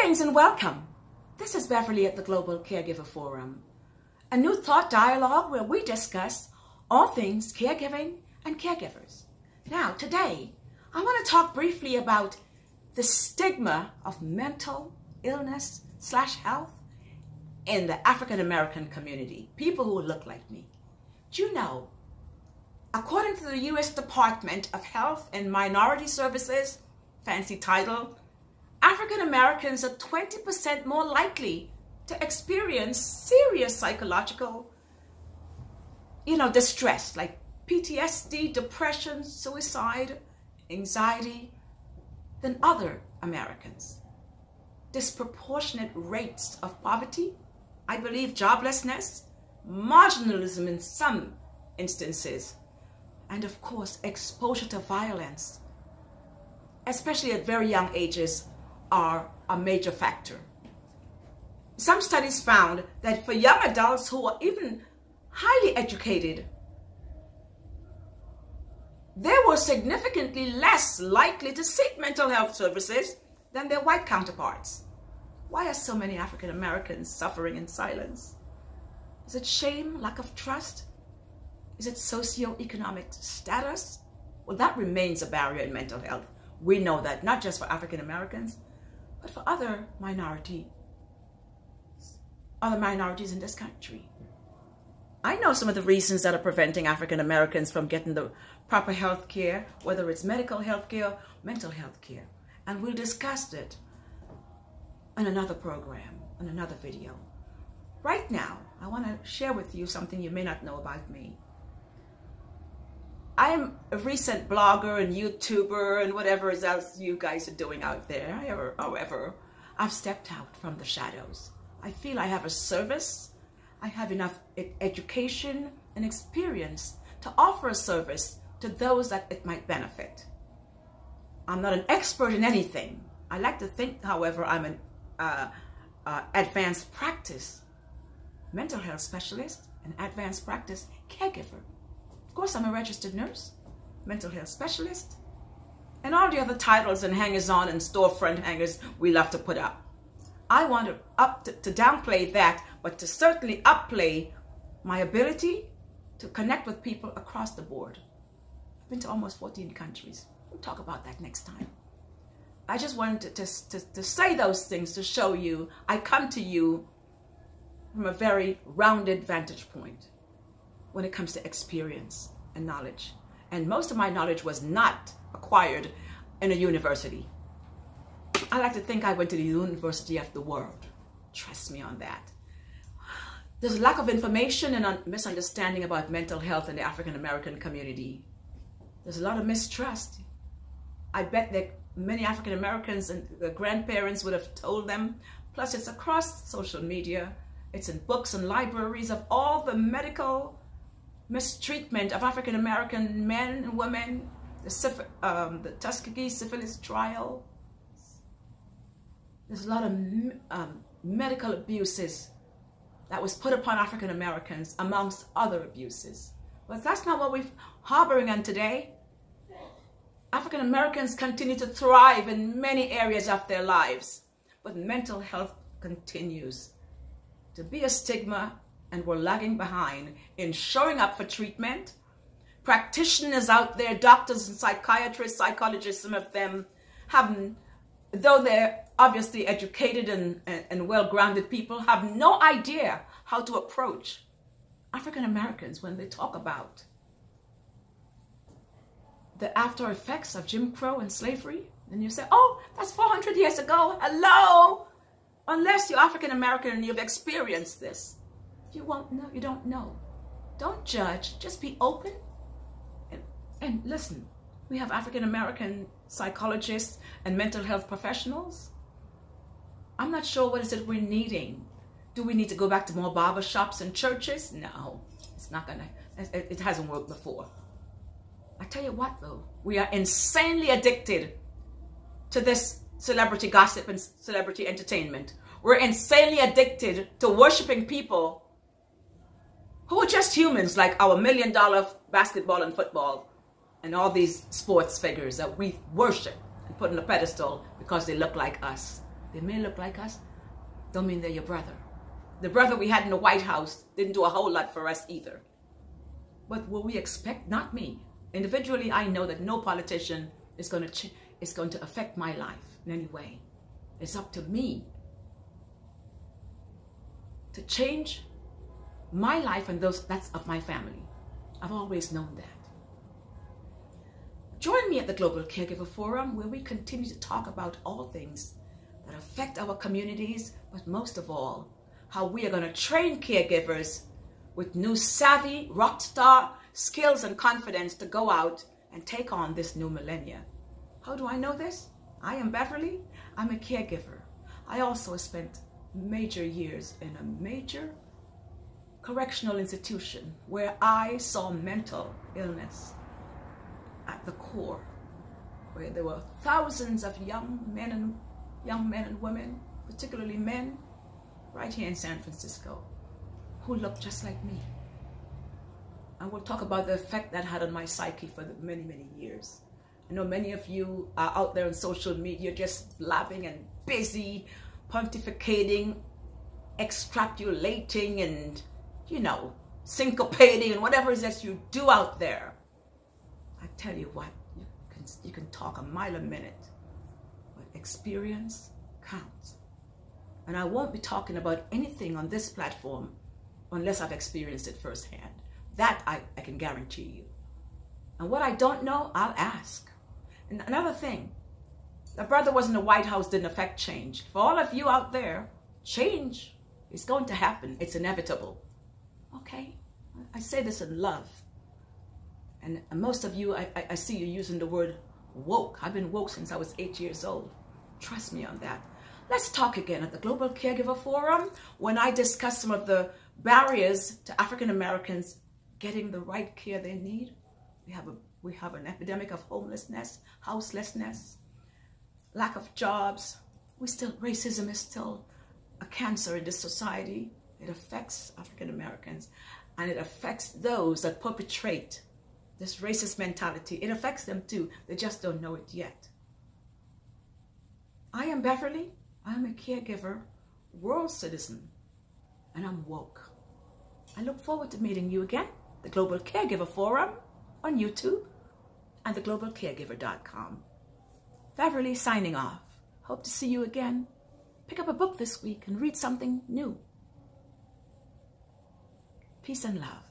Greetings and welcome. This is Beverly at the Global Caregiver Forum, a new thought dialogue where we discuss all things caregiving and caregivers. Now, today, I want to talk briefly about the stigma of mental illness/health in the African American community, people who look like me. Do you know, according to the U.S. Department of Health and Minority Services, fancy title, African Americans are 20% more likely to experience serious psychological, distress, like PTSD, depression, suicide, anxiety, than other Americans. Disproportionate rates of poverty, I believe joblessness, marginalism in some instances, and of course, exposure to violence, especially at very young ages, are a major factor. Some studies found that for young adults who are even highly educated, they were significantly less likely to seek mental health services than their white counterparts. Why are so many African Americans suffering in silence? Is it shame, lack of trust? Is it socioeconomic status? Well, that remains a barrier in mental health. We know that, not just for African Americans, but for other minorities in this country. I know some of the reasons that are preventing African Americans from getting the proper health care, whether it's medical health care, mental health care. And we'll discuss it in another program, in another video. Right now, I want to share with you something you may not know about me. I'm a recent blogger and YouTuber and whatever else you guys are doing out there. However, I've stepped out from the shadows. I feel I have a service. I have enough education and experience to offer a service to those that it might benefit. I'm not an expert in anything. I like to think, however, I'm an advanced practice mental health specialist, an advanced practice caregiver. Of course, I'm a registered nurse, mental health specialist, and all the other titles and hangers-on and storefront hangers we love to put up. I want to downplay that, but to certainly upplay my ability to connect with people across the board. I've been to almost 14 countries. We'll talk about that next time. I just wanted to say those things to show you I come to you from a very rounded vantage point when it comes to experience and knowledge. And most of my knowledge was not acquired in a university. I like to think I went to the University of the world. Trust me on that. There's a lack of information and a misunderstanding about mental health in the African American community. There's a lot of mistrust. I bet that many African Americans and their grandparents would have told them. Plus, it's across social media. It's in books and libraries of all the medical mistreatment of African American men and women, the Tuskegee syphilis trial. There's a lot of medical abuses that was put upon African Americans, amongst other abuses. But that's not what we're harboring on today. African Americans continue to thrive in many areas of their lives, but mental health continues to be a stigma, and we're lagging behind in showing up for treatment. Practitioners out there, doctors and psychiatrists, psychologists, some of them though they're obviously educated and well-grounded people, have no idea how to approach African Americans when they talk about the after effects of Jim Crow and slavery. And you say, oh, that's 400 years ago. Hello? Unless you're African American and you've experienced this, you won't know. You don't know. Don't judge. Just be open. And listen, we have African American psychologists and mental health professionals. I'm not sure what is it we're needing. Do we need to go back to more barber shops and churches? No, it's not gonna. It hasn't worked before. I tell you what, though, we are insanely addicted to this celebrity gossip and celebrity entertainment. We're insanely addicted to worshiping people who are just humans, like our $1 million basketball and football and all these sports figures that we worship and put on a pedestal because they look like us. They may look like us, don't mean they're your brother. The brother we had in the White House didn't do a whole lot for us either. But will we expect, not me. Individually, I know that no politician is going to affect my life in any way. It's up to me to change my life and that's of my family. I've always known that. Join me at the Global Caregiver Forum, where we continue to talk about all things that affect our communities, but most of all, how we are going to train caregivers with new savvy, rock star skills and confidence to go out and take on this new millennia. How do I know this? I am Beverly. I'm a caregiver. I also spent major years in a major correctional institution where I saw mental illness at the core, where there were thousands of young men and women, particularly men, right here in San Francisco, who looked just like me. And we'll talk about the effect that had on my psyche for many, many years. I know many of you are out there on social media just blabbing and busy, pontificating, extrapolating, and, you know, syncopating, and whatever it is that you do out there. I tell you what, you can talk a mile a minute, but experience counts. And I won't be talking about anything on this platform unless I've experienced it firsthand. That I can guarantee you. And what I don't know, I'll ask. And another thing, the brother was in the White House didn't affect change. For all of you out there, change is going to happen. It's inevitable. Okay? I say this in love. And most of you, I see you using the word woke. I've been woke since I was 8 years old. Trust me on that. Let's talk again at the Global Caregiver Forum when I discuss some of the barriers to African Americans getting the right care they need. We have an epidemic of homelessness, houselessness, lack of jobs. Racism is still a cancer in this society. It affects African Americans, and it affects those that perpetrate this racist mentality. It affects them too. They just don't know it yet. I am Beverly. I'm a caregiver, world citizen, and I'm woke. I look forward to meeting you again, the Global Caregiver Forum on YouTube and theglobalcaregiver.com. Beverly signing off. Hope to see you again. Pick up a book this week and read something new. Peace and love.